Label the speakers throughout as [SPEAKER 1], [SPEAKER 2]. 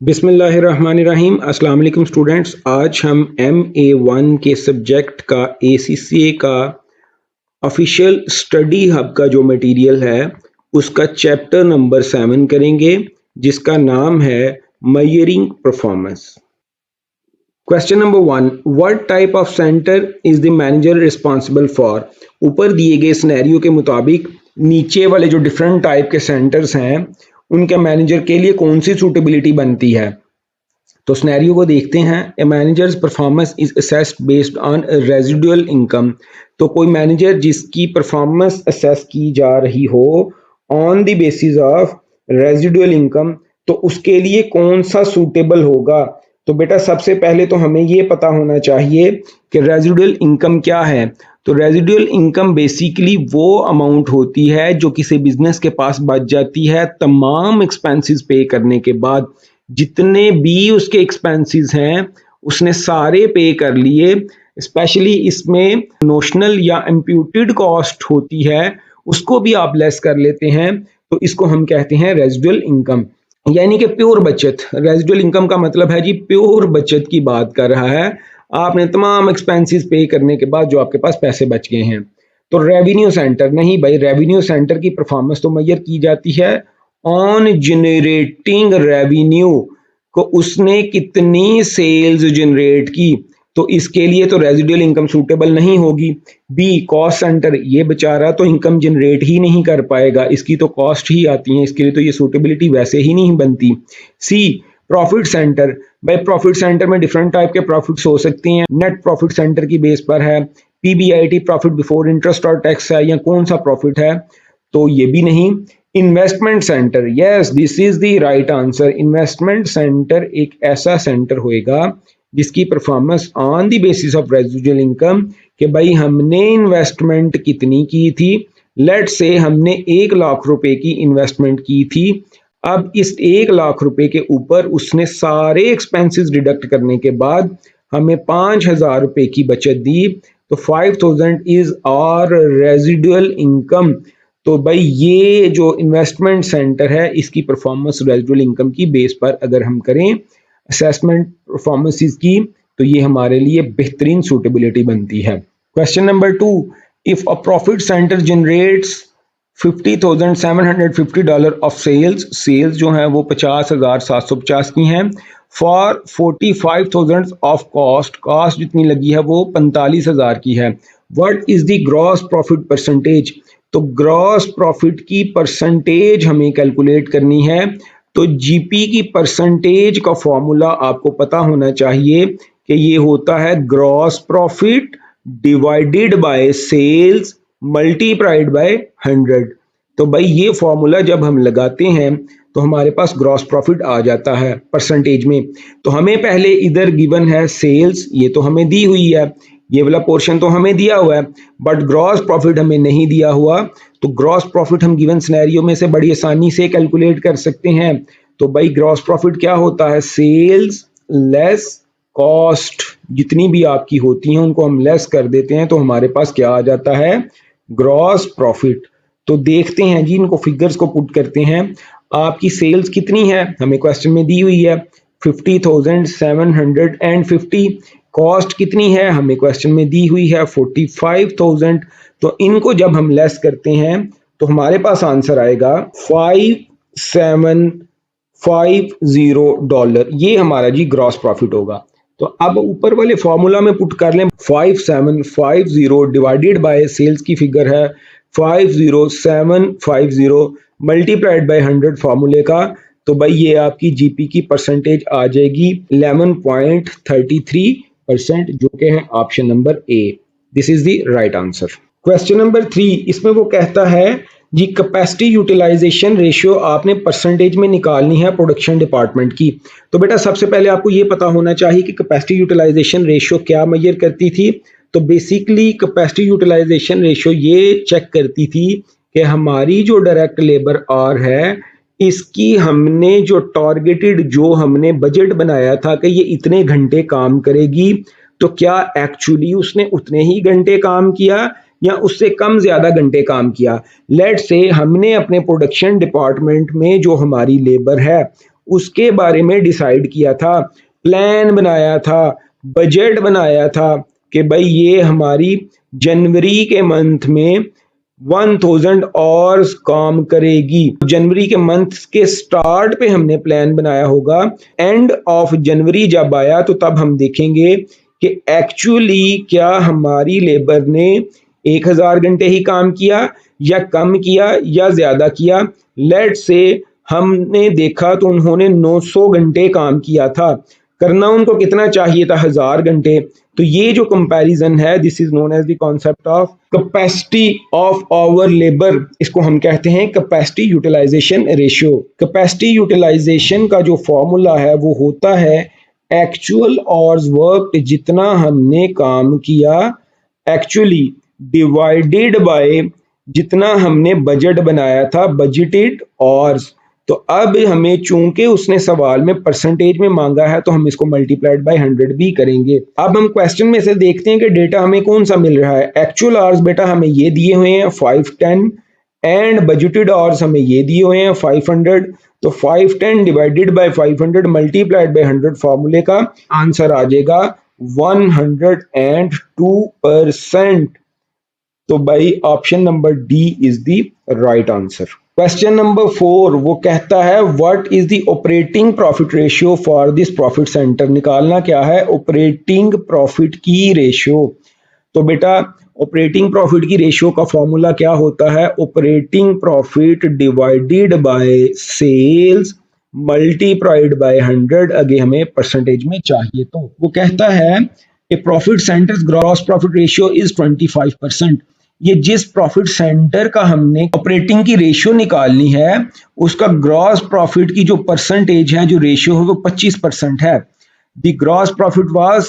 [SPEAKER 1] बिस्मिल्लाहिर्रहमानिर्रहीम। अस्सलाम वालेकुम स्टूडेंट्स। आज हम MA1 के सब्जेक्ट का ACCA का ऑफिशियल स्टडी हब का जो मटेरियल है उसका चैप्टर नंबर 7 करेंगे, जिसका नाम है measuring performance. Question number 1, what type of centre is the manager responsible for. ऊपर दिए गए सिनेरियो के मुताबिक नीचे वाले जो डिफरेंट टाइप के सेंटर्स हैं उनके मैनेजर के लिए कौन सी सूटेबिलिटी बनती है। तो सिनेरियो को देखते हैं। A manager's performance is assessed based on residual income. तो कोई मैनेजर जिसकी परफॉर्मेंस असेस की जा रही हो on the basis of residual income, तो उसके लिए कौन सा सूटेबल होगा। तो बेटा सबसे पहले तो हमें ये पता होना चाहिए कि रेजिडुअल इनकम क्या है। तो रेजिडुअल इनकम बेसिकली वो अमाउंट होती है जो किसी बिजनेस के पास बच जाती है तमाम एक्सपेंसेस पे करने के बाद। जितने भी उसके एक्सपेंसेस हैं उसने सारे पे कर लिए। स्पेशली इसमें नोशनल या इम्प्यूटेड कॉस्ट होती है, उसको भी आप लेस कर लेते हैं, तो इसको हम कहते हैं रेजिडुअल इनकम, यानी कि प्योर बचत। रेजिडुअल इनकम का मतलब है जी प्योर बचत की बात कर रहा है। आपने तमाम एक्सपेंसेस पे करने के बाद जो आपके पास पैसे बच गए हैं। तो रेवेन्यू सेंटर नहीं भाई, रेवेन्यू सेंटर की परफॉर्मेंस तो मेजर की जाती है ऑन जनरेटिंग रेवेन्यू को, उसने कितनी सेल्स जनरेट की। तो इसके लिए तो रेजिडुअल इनकम सूटेबल नहीं होगी। बी, कॉस्ट सेंटर, ये बेचारा तो इनकम जनरेट ही नहीं कर पाएगा, इसकी तो कॉस्ट ही आती है, इसके लिए तो ये सूटेबिलिटी वैसे ही नहीं बनती। सी, प्रॉफिट सेंटर, भाई प्रॉफिट सेंटर में डिफरेंट टाइप के प्रॉफिट्स हो सकते हैं। नेट प्रॉफिट सेंटर की बेस पर है, PBIT प्रॉफिट बिफोर इंटरेस्ट और टैक्स है, या कौन सा प्रॉफिट है, तो ये भी नहीं। Investment centre, yes this is the right answer. Investment centre एक ऐसा सेंटर होएगा जिसकी performance on the basis of residual income कि भाई हमने इन्वेस्टमेंट कितनी की थी। लेट से हमने 1 लाख रुपए की इन्वेस्टमेंट की थी। अब इस 1 लाख रुपए के ऊपर उसने सारे एक्सपेंसेस डिडक्ट करने के बाद हमें 5,000 रुपए की बचत दी, तो 5,000 इज आवर रेजिडुअल इनकम। तो भाई ये जो इन्वेस्टमेंट सेंटर है इसकी परफॉर्मेंस रेजिडुअल इनकम की बेस पर अगर हम करें असेसमेंट परफॉर्मेंसेस की, तो ये हमारे लिए बेहतरीन सूटेबिलिटी बनती है। Question number 2, if a profit centre generates $50,750 of sales, sales जो है वो 50,750 की हैं, फॉर 45,000 ऑफ कॉस्ट, कॉस्ट जितनी लगी है वो 45,000 की है। What is the gross profit percentage. तो ग्रॉस प्रॉफिट की परसेंटेज हमें कैलकुलेट करनी है। तो जीपी की परसेंटेज का फॉर्मूला आपको पता होना चाहिए कि ये होता है gross profit divided by sales multiplied by 100। तो भाई ये फॉर्मूला जब हम लगाते हैं तो हमारे पास ग्रॉस प्रॉफिट आ जाता है परसेंटेज में। तो हमें पहले इधर गिवन है सेल्स, ये तो हमें दी हुई है, ये वाला पोर्शन तो हमें दिया हुआ है, बट ग्रॉस प्रॉफिट हमें नहीं दिया हुआ। तो ग्रॉस प्रॉफिट हम गिवन सिनेरियो में से बड़ी आसानी से कैलकुलेट कर सकते हैं। तो भाई ग्रॉस प्रॉफिट क्या होता है, सेल्स लेस कॉस्ट, जितनी भी आपकी होती हैं उनको हम लेस कर देते हैं, तो हमारे पास क्या आ जाता है, ग्रॉस प्रॉफिट। तो देखते हैं जी, इनको फिगर्स को पुट करते हैं। आपकी सेल्स कितनी है हमें क्वेश्चन में दी हुई है 50,750। कॉस्ट कितनी है हमें क्वेश्चन में दी हुई है 45,000। तो इनको जब हम लेस करते हैं तो हमारे पास आंसर आएगा $5750। ये हमारा जी ग्रॉस प्रॉफिट होगा। तो अब ऊपर वाले फॉर्मूला में पुट कर लें 5750 डिवाइडेड बाय सेल्स की फिगर है 50750 मल्टीप्लाइड बाय 100 फॉर्मूले का। तो भाई ये आपकी जीपी की परसेंटेज आ जाएगी 11.33%, जो कि है option number A. This is the right answer. Question number 3, इसमें वो कहता है जी कैपेसिटी यूटिलाइजेशन रेशियो आपने परसेंटेज में निकालनी है प्रोडक्शन डिपार्टमेंट की। तो बेटा सबसे पहले आपको ये पता होना चाहिए कि कैपेसिटी यूटिलाइजेशन रेशियो क्या मेजर करती थी। तो बेसिकली कैपेसिटी यूटिलाइजेशन रेशियो ये चेक करती थी कि हमारी जो डायरेक्ट लेबर आवर है इसकी हमने जो टारगेटेड, जो हमने बजट बनाया था कि ये इतने घंटे काम करेगी, तो क्या एक्चुअली उसने उतने ही घंटे काम किया या उससे कम ज्यादा घंटे काम किया। लेट से हमने अपने प्रोडक्शन डिपार्टमेंट में जो हमारी लेबर है उसके बारे में डिसाइड किया था, प्लान बनाया था, बजट बनाया था कि भाई ये हमारी जनवरी के मंथ में 1000 और काम करेगी। जनवरी के मंथ के स्टार्ट पे हमने प्लान बनाया होगा, एंड ऑफ जनवरी जब आया तो तब हम देखेंगे कि एक्चुअली क्या हमारी लेबर ने 1000 घंटे ही काम किया या कम किया या ज्यादा किया। लेट से हमने देखा तो उन्होंने 900 घंटे काम किया था, करना उनको कितना चाहिए था, 1000 घंटे। तो ये जो कंपैरिजन है, this is known as the concept of capacity of our labour. इसको हम कहते हैं capacity utilisation ratio. Capacity utilisation का जो फॉर्मूला है वो होता है एक्चुअल आवर्स वर्क, जितना हमने काम किया एक्चुअली, डिवाइडेड बाय जितना हमने बजट बनाया था, बजटेड आवर्स। तो अब हमें चूंकि उसने सवाल में परसेंटेज में मांगा है तो हम इसको मल्टीप्लाइड बाय 100 भी करेंगे। अब हम क्वेश्चन में से देखते हैं कि डेटा हमें कौन सा मिल रहा है। एक्चुअल आवर्स बेटा हमें ये दिए हुए हैं 510, एंड बजटेड आवर्स हमें ये दिए हुए हैं 500। तो 510 डिवाइडेड बाय 500 मल्टीप्लाइड बाय 100 फॉर्मूले का आंसर आ जाएगा 102%। तो भाई option number D is the right answer. Question number 4 वो कहता है what is the operating profit ratio for this profit centre. निकालना क्या है, ऑपरेटिंग प्रॉफिट की रेशियो। तो बेटा ऑपरेटिंग प्रॉफिट की रेशियो का फॉर्मूला क्या होता है, operating profit divided by sales multiplied by 100। अगे हमें परसेंटेज में चाहिए, तो वो कहता है कि profit centres gross profit ratio is 25%। ये जिस प्रॉफिट सेंटर का हमने ऑपरेटिंग की रेशियो निकालनी है उसका ग्रॉस प्रॉफिट की जो परसेंटेज है, जो रेशियो है वो 25% है। The gross profit was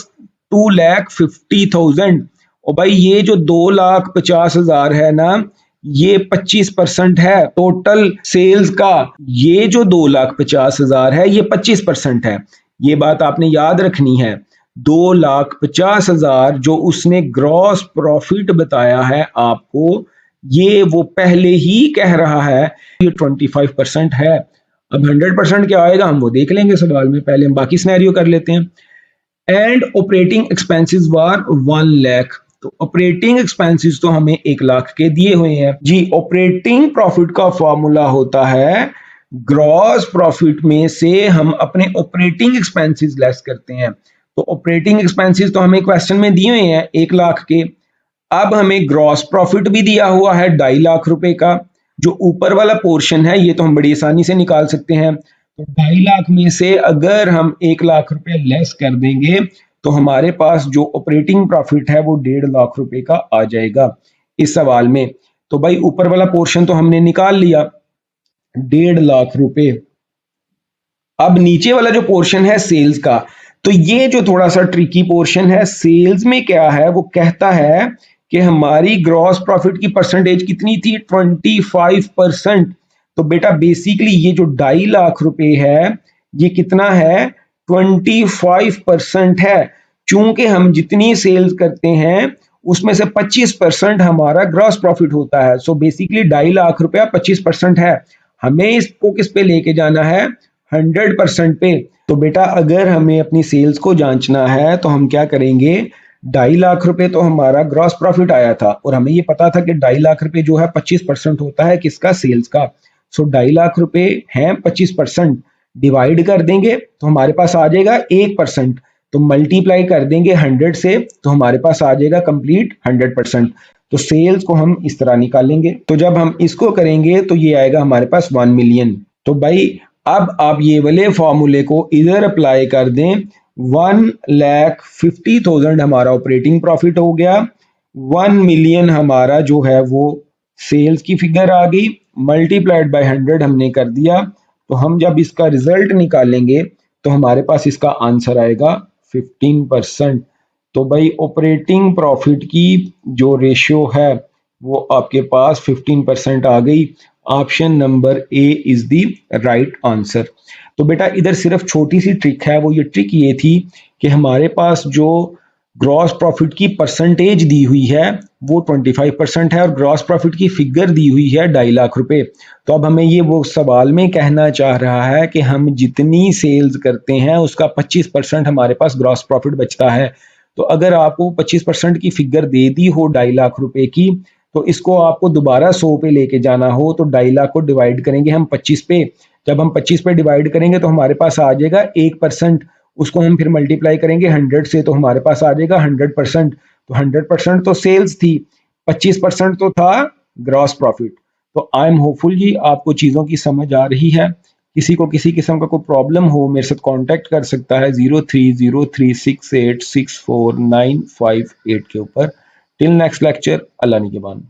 [SPEAKER 1] 2,50,000। और भाई ये जो 2,50,000 है ना, ये 25% है टोटल सेल्स का। ये जो 2,50,000 है ये 25% है। ये बात आपने याद रखनी है। 2,50,000 जो उसने ग्रॉस प्रॉफिट बताया है आपको, ये वो पहले ही कह रहा है ये 25% है। अब 100% क्या आएगा हम वो देख लेंगे सवाल में, पहले हम बाकी सिनेरियो कर लेते हैं। एंड ऑपरेटिंग एक्सपेंसेस वर 1 लाख। तो ऑपरेटिंग एक्सपेंसेस तो हमें 1 लाख के दिए हुए हैं जी। ऑपरेटिंग प्रॉफिट का फॉर्मूला होता है ग्रॉस प्रॉफिट में से हम अपने ऑपरेटिंग एक्सपेंसेस लेस करते हैं। तो ऑपरेटिंग एक्सपेंसेस तो हमें क्वेश्चन में दिए हुए हैं 1 लाख के। अब हमें ग्रॉस प्रॉफिट भी दिया हुआ है 2.5 लाख रुपए का। जो ऊपर वाला पोर्शन है ये तो हम बड़ी आसानी से निकाल सकते हैं। तो 2.5 लाख में से अगर हम 1 लाख रुपए लेस कर देंगे तो हमारे पास जो ऑपरेटिंग प्रॉफिट है वो 1.5 लाख रुपए का आ जाएगा इस सवाल में। तो भाई ऊपर वाला पोर्शन तो हमने निकाल लिया 1.5 लाख रुपए। अब नीचे वाला जो पोर्शन है सेल्स का, तो ये जो थोड़ा सा ट्रिकी पोर्शन है, सेल्स में क्या है वो कहता है कि हमारी ग्रॉस प्रॉफिट की परसेंटेज कितनी थी, 25%। तो बेटा बेसिकली ये जो 2.5 लाख रुपए है ये कितना है, 25% है। चूंकि हम जितनी सेल्स करते हैं उसमें से 25% हमारा ग्रॉस प्रॉफिट होता है। सो बेसिकली 2.5 लाख रुपया 25% है। हमें इसको किस पे लेके जाना है, 100% पे। तो बेटा अगर हमें अपनी सेल्स को जांचना है तो हम क्या करेंगे, 2.5 लाख रुपए तो हमारा ग्रॉस प्रॉफिट आया था और हमें ये पता था कि 2.5 लाख रुपए जो है 25% होता है किसका, सेल्स का। सो 2.5 लाख रुपए हैं 25%, डिवाइड कर देंगे तो हमारे पास आ जाएगा 1%। तो मल्टीप्लाई कर देंगे 100 से तो हमारे पास आ जाएगा कंप्लीट 100%। तो सेल्स को हम इस तरह निकालेंगे। तो जब हम इसको करेंगे तो ये आएगा हमारे पास 1 मिलियन। तो भाई अब आप ये वाले फॉर्मूले को इधर अप्लाई कर दें। 1,50,000 हमारा ऑपरेटिंग प्रॉफिट हो गया, 1 मिलियन हमारा जो है वो सेल्स की फिगर आ गई, मल्टीप्लाइड बाय 100 हमने कर दिया। तो हम जब इसका रिजल्ट निकालेंगे तो हमारे पास इसका आंसर आएगा 15%। तो भाई ऑपरेटिंग प्रॉफिट की जो रेशियो है वो आपके पास 15% आ गई। Option number A is the right answer. तो बेटा इधर सिर्फ छोटी सी ट्रिक है, वो ये ट्रिक ये थी कि हमारे पास जो ग्रॉस प्रॉफिट की परसेंटेज दी हुई है वो 25% है और ग्रॉस प्रॉफिट की फिगर दी हुई है 2.5 लाख रुपए। तो अब हमें ये वो सवाल में कहना चाह रहा है कि हम जितनी सेल्स करते हैं उसका 25% हमारे पास ग्रॉस प्रॉफिट बचता है। तो अगर आपको 25% की फिगर दे दी हो 2.5 लाख रुपए की, तो इसको आपको दोबारा 100 पे लेके जाना हो तो 2.5 लाख को डिवाइड करेंगे हम 25 पे। जब हम 25 पे डिवाइड करेंगे तो हमारे पास आ जाएगा 1%। उसको हम फिर मल्टीप्लाई करेंगे 100 से तो हमारे पास आ जाएगा 100%। तो 100% तो सेल्स थी, 25% तो था ग्रॉस प्रॉफिट। तो आई एम होपफुल जी आपको चीज़ों की समझ आ रही है। किसी को किसी किस्म का कोई प्रॉब्लम हो मेरे साथ कांटेक्ट कर सकता है 0303686495 के ऊपर। टिल नेक्स्ट लेक्चर, अल्लाह निगहबान।